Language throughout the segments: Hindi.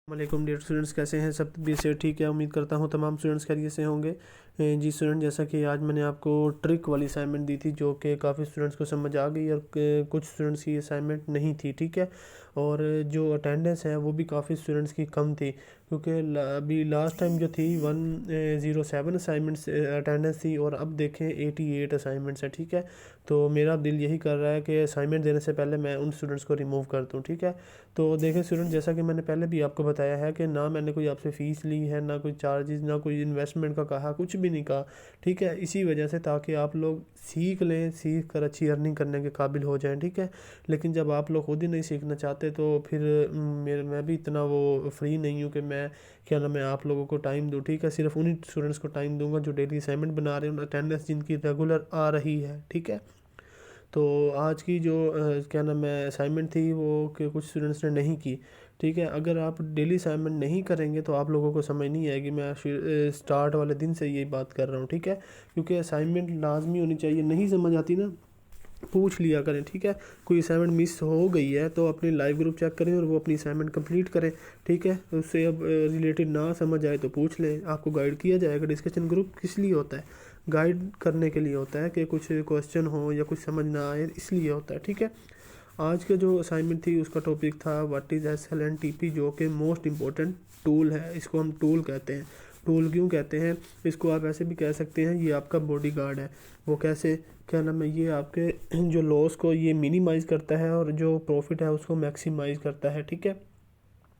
वालेकुम डियर स्टूडेंट्स, कैसे हैं सब? भी से ठीक है, उम्मीद करता हूँ तमाम स्टूडेंट्स खैरियत से होंगे। जी स्टूडेंट, जैसा कि आज मैंने आपको ट्रिक वाली असाइनमेंट दी थी जो कि काफ़ी स्टूडेंट्स को समझ आ गई और कुछ स्टूडेंट्स की असाइनमेंट नहीं थी, ठीक है। और जो अटेंडेंस है वो भी काफ़ी स्टूडेंट्स की कम थी, क्योंकि अभी लास्ट टाइम जो थी 107 असाइनमेंट्स अटेंडेंस थी और अब देखें 88 असाइनमेंट्स है, ठीक है। तो मेरा दिल यही कर रहा है कि असाइनमेंट देने से पहले मैं उन स्टूडेंट्स को रिमूव कर दूँ, ठीक है। तो देखें स्टूडेंट, जैसा कि मैंने पहले भी आपको बताया है कि ना मैंने कोई आपसे फ़ीस ली है, ना कोई चार्जेस, ना कोई इन्वेस्टमेंट का कहा, कुछ भी नहीं कहा, ठीक है। इसी वजह से ताकि आप लोग सीख लें, सीख कर अच्छी अर्निंग करने के काबिल हो जाएं, ठीक है। लेकिन जब आप लोग खुद ही नहीं सीखना चाहते तो फिर मैं भी इतना वो फ्री नहीं हूँ कि मैं क्या नाम है आप लोगों को टाइम दूँ, ठीक है। सिर्फ उन्हीं स्टूडेंट्स को टाइम दूंगा जो डेली असाइनमेंट बना रहे हैं, अटेंडेंस जिनकी रेगुलर आ रही है, ठीक है। तो आज की जो क्या नाम है असाइनमेंट थी वो कि कुछ स्टूडेंट्स ने नहीं की, ठीक है। अगर आप डेली असाइनमेंट नहीं करेंगे तो आप लोगों को समझ नहीं आएगी। मैं स्टार्ट वाले दिन से यही बात कर रहा हूँ, ठीक है। क्योंकि असाइनमेंट लाजमी होनी चाहिए, नहीं समझ आती ना पूछ लिया करें, ठीक है। कोई असाइनमेंट मिस हो गई है तो अपनी लाइव ग्रुप चेक करें और वो अपनी असाइनमेंट कंप्लीट करें, ठीक है। उससे अब रिलेटेड ना समझ आए तो पूछ लें, आपको गाइड किया जाएगा। डिस्कशन ग्रुप किस लिए होता है? गाइड करने के लिए होता है कि कुछ क्वेश्चन हो या कुछ समझ ना आए, इसलिए होता है, ठीक है। आज का जो असाइनमेंट थी उसका टॉपिक था व्हाट इज़ SLNTP, जो कि मोस्ट इम्पोर्टेंट टूल है। इसको हम टूल कहते हैं। टूल क्यों कहते हैं? इसको आप ऐसे भी कह सकते हैं ये आपका बॉडी गार्ड है। वो कैसे, क्या नाम है, ये आपके जो लॉस को ये मिनिमाइज़ करता है और जो प्रॉफिट है उसको मैक्सिमाइज़ करता है, ठीक है।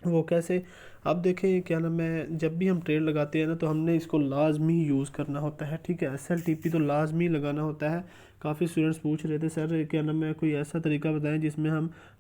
वो कैसे? अब देखें, क्या नाम है, जब भी हम ट्रेड लगाते हैं ना तो हमने इसको लाजमी यूज़ करना होता है, ठीक है। SLTP तो लाजमी लगाना होता है। काफ़ी स्टूडेंट्स पूछ रहे थे सर क्या नाम है कोई ऐसा तरीका बताएं जिसमें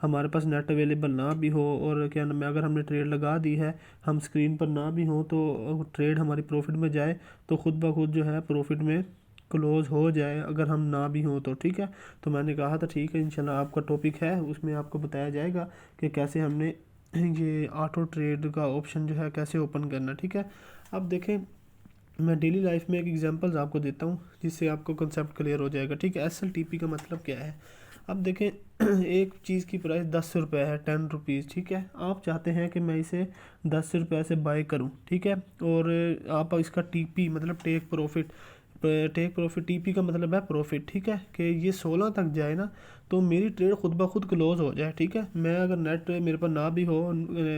हमारे पास नेट अवेलेबल ना भी हो और क्या नाम है अगर हमने ट्रेड लगा दी है हम स्क्रीन पर ना भी हो तो ट्रेड हमारी प्रॉफिट में जाए तो खुद ब खुद जो है प्रॉफिट में क्लोज़ हो जाए अगर हम ना भी हों तो, ठीक है। तो मैंने कहा था ठीक है, इंशाल्लाह आपका टॉपिक है उसमें आपको बताया जाएगा कि कैसे हमने ये ऑटो ट्रेड का ऑप्शन जो है कैसे ओपन करना, ठीक है। अब देखें, मैं डेली लाइफ में एक एग्जांपल्स आपको देता हूँ जिससे आपको कंसेप्ट क्लियर हो जाएगा, ठीक है। SLTP का मतलब क्या है? अब देखें एक चीज़ की प्राइस 10 रुपये है, 10 रुपीज़, ठीक है। आप चाहते हैं कि मैं इसे 10 रुपये से बाय करूं, ठीक है। और आप इसका TP मतलब टेक प्रॉफिट TP का मतलब है प्रॉफिट, ठीक है। कि ये 16 तक जाए ना तो मेरी ट्रेड खुद ब खुद क्लोज़ हो जाए, ठीक है। मैं अगर नेट मेरे पर ना भी हो,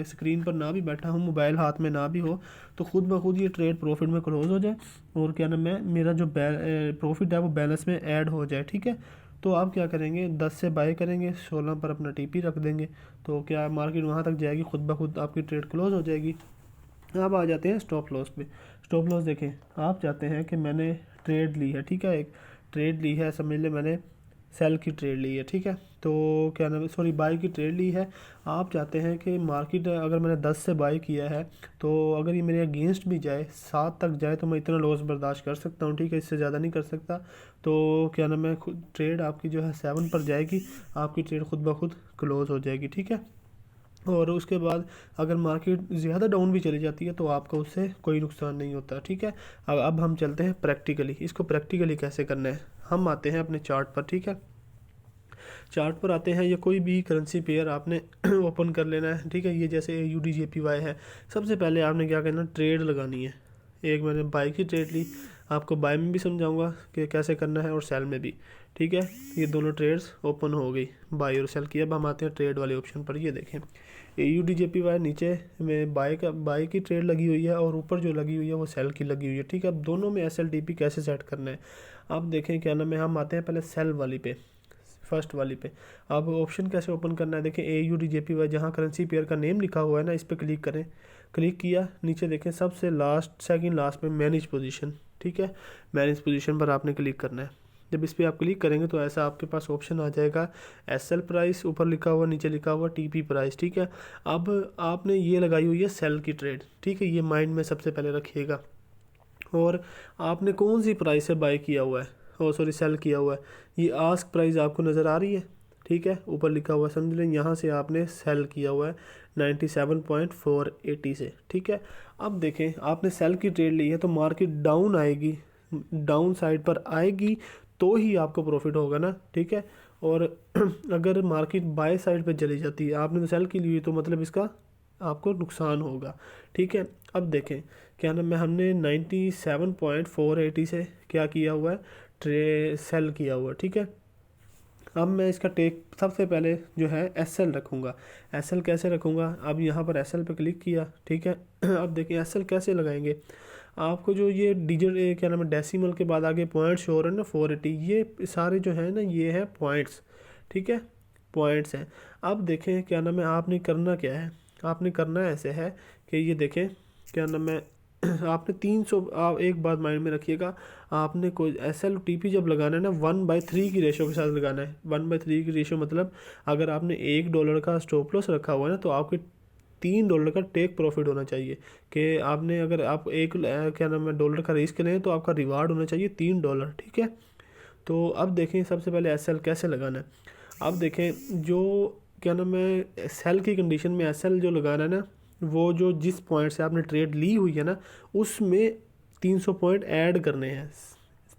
स्क्रीन पर ना भी बैठा हूँ, मोबाइल हाथ में ना भी हो, तो खुद ब खुद ये ट्रेड प्रॉफिट में क्लोज़ हो जाए और क्या नाम है मेरा जो प्रॉफिट है वो बैलेंस में ऐड हो जाए, ठीक है। तो आप क्या करेंगे, 10 से बाय करेंगे, 16 पर अपना TP रख देंगे, तो क्या मार्केट वहाँ तक जाएगी, खुद ब खुद आपकी ट्रेड क्लोज़ हो जाएगी। अब आ जाते हैं स्टॉप लॉस पे। स्टॉप लॉस देखें, आप चाहते हैं कि मैंने ट्रेड ली है, ठीक है, एक ट्रेड ली है, समझ ले मैंने सेल की ट्रेड ली है, ठीक है। तो क्या नाम है, सॉरी, बाय की ट्रेड ली है। आप चाहते हैं कि मार्केट अगर मैंने 10 से बाय किया है तो अगर ये मेरे अगेंस्ट भी जाए 7 तक जाए तो मैं इतना लॉस बर्दाश्त कर सकता हूँ, ठीक है, इससे ज़्यादा नहीं कर सकता। तो क्या नाम है ट्रेड आपकी जो है 7 पर जाएगी, आपकी ट्रेड खुद ब खुद क्लोज़ हो जाएगी, ठीक है। और उसके बाद अगर मार्केट ज़्यादा डाउन भी चली जाती है तो आपको उससे कोई नुकसान नहीं होता, ठीक है। अब हम चलते हैं प्रैक्टिकली, इसको प्रैक्टिकली कैसे करना है। हम आते हैं अपने चार्ट पर, ठीक है। चार्ट पर आते हैं, या कोई भी करेंसी पेयर आपने ओपन कर लेना है, ठीक है। ये जैसे UDJPY है। सबसे पहले आपने क्या करना, ट्रेड लगानी है। एक मैंने बाय की ट्रेड ली, आपको बाय में भी समझाऊंगा कि कैसे करना है और सेल में भी, ठीक है। ये दोनों ट्रेड्स ओपन हो गई, बाय और सेल की। अब हम आते हैं ट्रेड वाले ऑप्शन पर। ये देखें, UDJPY नीचे में बाय की ट्रेड लगी हुई है और ऊपर जो लगी हुई है वो सेल की लगी हुई है, ठीक है। अब दोनों में SLTP कैसे सेट करना है, आप देखें, क्या नाम है, हम आते हैं पहले सेल वाली पे, फर्स्ट वाली पे। अब ऑप्शन कैसे ओपन करना है, देखें AUDJPY जहाँ करेंसी पेयर का नेम लिखा हुआ है ना, इस पर क्लिक करें। क्लिक किया, नीचे देखें सबसे लास्ट सेकंड लास्ट में मैनेज पोजीशन, ठीक है। मैनेज पोजीशन पर आपने क्लिक करना है। जब इस पर आप क्लिक करेंगे तो ऐसा आपके पास ऑप्शन आ जाएगा, SL प्राइस ऊपर लिखा हुआ, नीचे लिखा हुआ TP प्राइस, ठीक है। अब आपने ये लगाई हुई है सेल की ट्रेड, ठीक है, ये माइंड में सबसे पहले रखिएगा। और आपने कौन सी प्राइस से बाय किया हुआ है, ओ सॉरी सेल किया हुआ है, ये आस्क प्राइस आपको नज़र आ रही है, ठीक है, ऊपर लिखा हुआ है, समझ लें यहाँ से आपने सेल किया हुआ है 97.480 से, ठीक है। अब देखें, आपने सेल की ट्रेड ली है तो मार्केट डाउन आएगी, डाउन साइड पर आएगी तो ही आपको प्रॉफिट होगा ना, ठीक है। और अगर मार्केट बाय साइड पे चली जाती है, आपने तो सेल की ली हुई तो मतलब इसका आपको नुकसान होगा। ठीक है, अब देखें क्या नाम है, हमने 97.480 से क्या किया हुआ है, सेल किया हुआ है। ठीक है, अब मैं इसका टेक सबसे पहले जो है एस एल रखूँगा। एस एल कैसे रखूँगा, अब यहाँ पर एस एल पर क्लिक किया। ठीक है, अब देखिए एस एल कैसे लगाएंगे। आपको जो ये डिजिट क्या नाम है, डेसिमल के बाद आगे पॉइंट शो हो रहे हैं ना 480, ये सारे जो है ना ये है पॉइंट्स। ठीक है, पॉइंट्स हैं। अब देखें क्या नाम है, आपने करना क्या है, आपने करना ऐसे है कि ये देखें क्या नाम है, आपने 300, आप एक बात माइंड में रखिएगा, आपने कोई एस एल टी पी जब लगाना है ना 1/3 की रेशो के साथ लगाना है। 1/3 की रेशो मतलब अगर आपने $1 का स्टॉप लॉस रखा हुआ है ना, तो आपके $3 का टेक प्रॉफिट होना चाहिए। कि आपने अगर आप एक क्या नाम है डॉलर का रिस्क लें तो आपका रिवार्ड होना चाहिए $3। ठीक है, तो अब देखें सबसे पहले एस एल कैसे लगाना है। अब देखें जो क्या नाम है सेल की कंडीशन में एस एल जो लगाना है ना, वो जो जिस पॉइंट से आपने ट्रेड ली हुई है ना उसमें 300 पॉइंट ऐड करने हैं,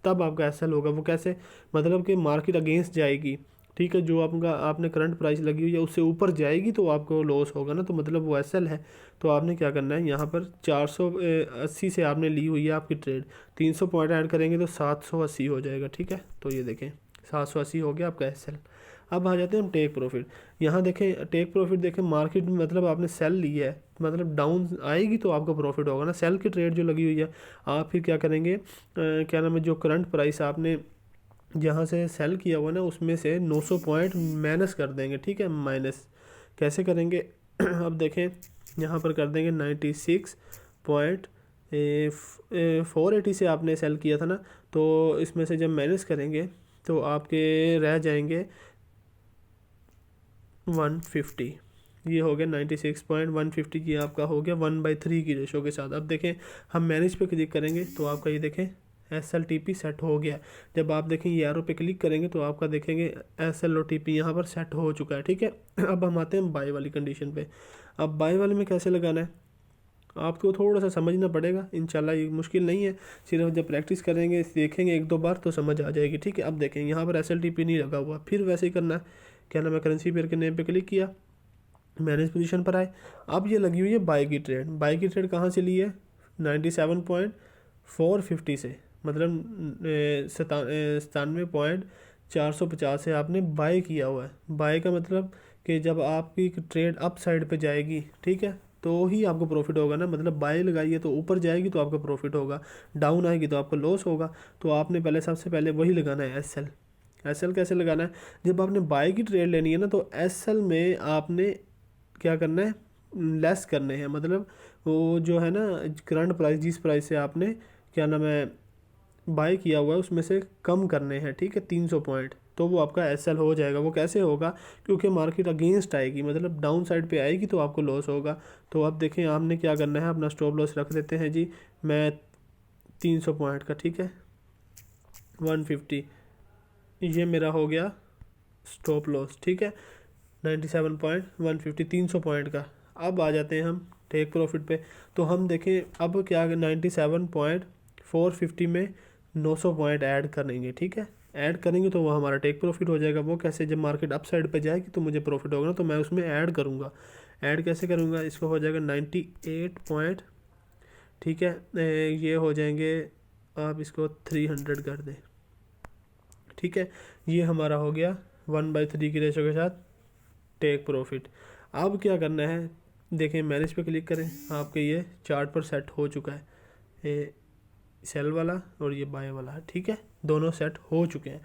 तब आपका एस एल होगा। वो कैसे, मतलब कि मार्केट अगेंस्ट जाएगी। ठीक है, जो आपका आपने करंट प्राइस लगी हुई है उससे ऊपर जाएगी तो आपको लॉस होगा ना, तो मतलब वो एस एल है। तो आपने क्या करना है, यहाँ पर 480 से आपने ली हुई है आपकी ट्रेड, 300 पॉइंट ऐड करेंगे तो 780 हो जाएगा। ठीक है, तो ये देखें 780 हो गया आपका एस एल। अब आ जाते हैं हम टेक प्रॉफिट। यहाँ देखें टेक प्रॉफिट, देखें मार्केट में मतलब आपने सेल लिया है, मतलब डाउन आएगी तो आपका प्रॉफिट होगा ना, सेल की ट्रेड जो लगी हुई है। आप फिर क्या करेंगे, क्या नाम है, जो करंट प्राइस आपने जहाँ से सेल किया हुआ ना उसमें से 900 पॉइंट माइनस कर देंगे। ठीक है, माइनस कैसे करेंगे अब देखें यहाँ पर कर देंगे 96.480 से आपने सेल किया था ना, तो इसमें से जब माइनस करेंगे तो आपके रह जाएंगे 150। ये हो गया 96.150 की आपका हो गया 1/3 की रेशो के साथ। अब देखें हम मैनेज पे क्लिक करेंगे तो आपका ये देखें S L T P set हो गया। जब आप देखें ये एरो पे क्लिक करेंगे तो आपका देखेंगे S L O T P यहाँ पर सेट हो चुका है। ठीक है, अब हम आते हैं बाय वाली कंडीशन पे। अब बाय वाले में कैसे लगाना है आपको थोड़ा सा समझना पड़ेगा, इंशाल्लाह ये मुश्किल नहीं है, सिर्फ जब प्रैक्टिस करेंगे देखेंगे 1-2 बार तो समझ आ जाएगी। ठीक है, अब देखें यहाँ पर एस एल टी पी नहीं लगा हुआ, फिर वैसे ही करना है। क्या नाम है, करेंसी पेयर के नेम पे क्लिक किया, मैनेज पोजीशन पर आए। अब ये लगी हुई है बाय की ट्रेड। बाय की ट्रेड कहाँ से ली है, 97.450 से, मतलब 97.450 से आपने बाय किया हुआ है। बाय का मतलब कि जब आपकी ट्रेड अप साइड पे जाएगी, ठीक है, तो ही आपको प्रॉफिट होगा ना, मतलब बाय लगाइए तो ऊपर जाएगी तो आपका प्रॉफिट होगा, डाउन आएगी तो आपका लॉस होगा। तो आपने पहले सबसे पहले वही लगाना है एस एल। एस एल कैसे लगाना है, जब आपने बाय की ट्रेड लेनी है ना तो एस एल में आपने क्या करना है, लेस करने हैं, मतलब वो जो है ना करंट प्राइस जिस प्राइस से आपने क्या नाम है बाय किया हुआ है उसमें से कम करने हैं। ठीक है, 300 पॉइंट, तो वो आपका एस एल हो जाएगा। वो कैसे होगा, क्योंकि मार्केट अगेंस्ट आएगी, मतलब डाउन साइड पे आएगी तो आपको लॉस होगा। तो अब देखें आपने क्या करना है, अपना स्टॉप लॉस रख देते हैं जी, मैं 300 पॉइंट का। ठीक है, 150 ये मेरा हो गया स्टॉप लॉस। ठीक है, 97.150 300 पॉइंट का। अब आ जाते हैं हम टेक प्रॉफिट पे। तो हम देखें अब क्या 97.450 में 900 पॉइंट ऐड करेंगे। ठीक है, ऐड करेंगे तो वो हमारा टेक प्रॉफिट हो जाएगा। वो कैसे, जब मार्केट अप साइड पे जाएगी तो मुझे प्रॉफिट होगा ना, तो मैं उसमें ऐड करूँगा। ऐड कैसे करूँगा, इसको हो जाएगा 98 पॉइंट। ठीक है, ये हो जाएंगे, आप इसको 300 कर दें। ठीक है, ये हमारा हो गया 1/3 की रेशो के साथ टेक प्रॉफिट। अब क्या करना है, देखें मैनेज पे क्लिक करें, आपके ये चार्ट पर सेट हो चुका है, ये सेल वाला और ये बाय वाला। ठीक है, दोनों सेट हो चुके हैं।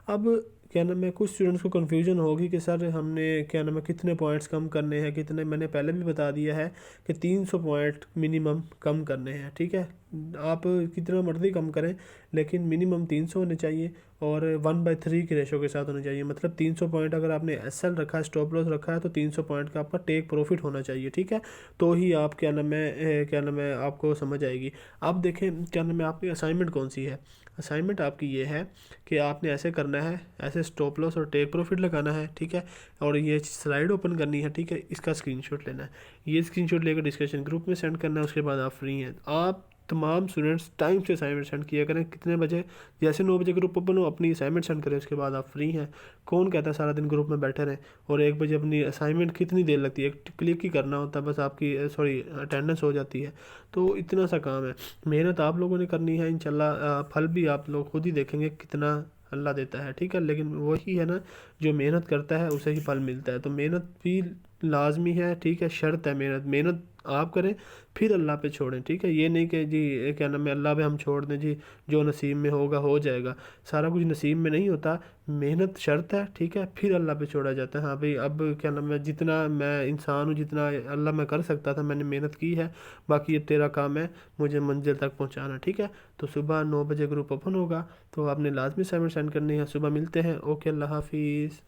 अब क्या नाम है, कुछ स्टूडेंट्स को कन्फ्यूजन होगी कि सर हमने क्या नाम है कितने पॉइंट्स कम करने हैं, कितने, मैंने पहले भी बता दिया है कि 300 पॉइंट मिनिमम कम करने हैं। ठीक है, आप कितना मर्जी कम करें लेकिन मिनिमम 300 होने चाहिए और 1/3 की रेशो के साथ होने चाहिए। मतलब 300 पॉइंट अगर आपने एस एल रखा है, स्टॉप लॉस रखा है, तो 300 पॉइंट का आपका टेक प्रॉफिट होना चाहिए। ठीक है, तो ही आप क्या नाम है आपको समझ आएगी। अब देखें क्या नाम है, आपकी असाइनमेंट कौन सी है। असाइनमेंट आपकी ये है कि आपने ऐसे करना है, ऐसे स्टॉप लॉस और टेक प्रॉफिट लगाना है। ठीक है, और ये स्लाइड ओपन करनी है। ठीक है, इसका स्क्रीनशॉट लेना है, ये स्क्रीनशॉट लेकर डिस्कशन ग्रुप में सेंड करना है, उसके बाद आप फ्री हैं। आप तमाम स्टूडेंट्स टाइम से असाइनमेंट सेंड किया करें। कितने बजे? जैसे 9 बजे ग्रुप ओपन हो अपनी असाइनमेंट सेंड करें, उसके बाद आप फ्री हैं। कौन कहता है सारा दिन ग्रुप में बैठे रहें? और 1 बजे अपनी असाइनमेंट कितनी देर लगती है, एक क्लिक ही करना होता है बस, आपकी सॉरी अटेंडेंस हो जाती है। तो इतना सा काम है, मेहनत आप लोगों ने करनी है। इंशाल्लाह फल भी आप लोग खुद ही देखेंगे कितना अल्लाह देता है, ठीक है। लेकिन वही है ना, जो मेहनत करता है उसे ही फल मिलता है। तो मेहनत भी लाजमी है, ठीक है, शर्त है मेहनत। मेहनत आप करें फिर अल्लाह पे छोड़ें, ठीक है। ये नहीं कि जी क्या नाम है अल्लाह पे हम छोड़ दें, जी जो नसीब में होगा हो जाएगा। सारा कुछ नसीब में नहीं होता, मेहनत शर्त है, ठीक है, फिर अल्लाह पे छोड़ा जाता है। हाँ भाई, अब क्या नाम है, जितना मैं इंसान हूँ, जितना अल्लाह मैं कर सकता था मैंने मेहनत की है, बाकी ये तेरा काम है मुझे मंजिल तक पहुँचाना, ठीक है। तो सुबह 9 बजे ग्रुप ओपन होगा, तो आपने लाजमी असाइनमेंट सेंड करनी है। सुबह मिलते हैं, ओके, अल्लाह हाफिज़।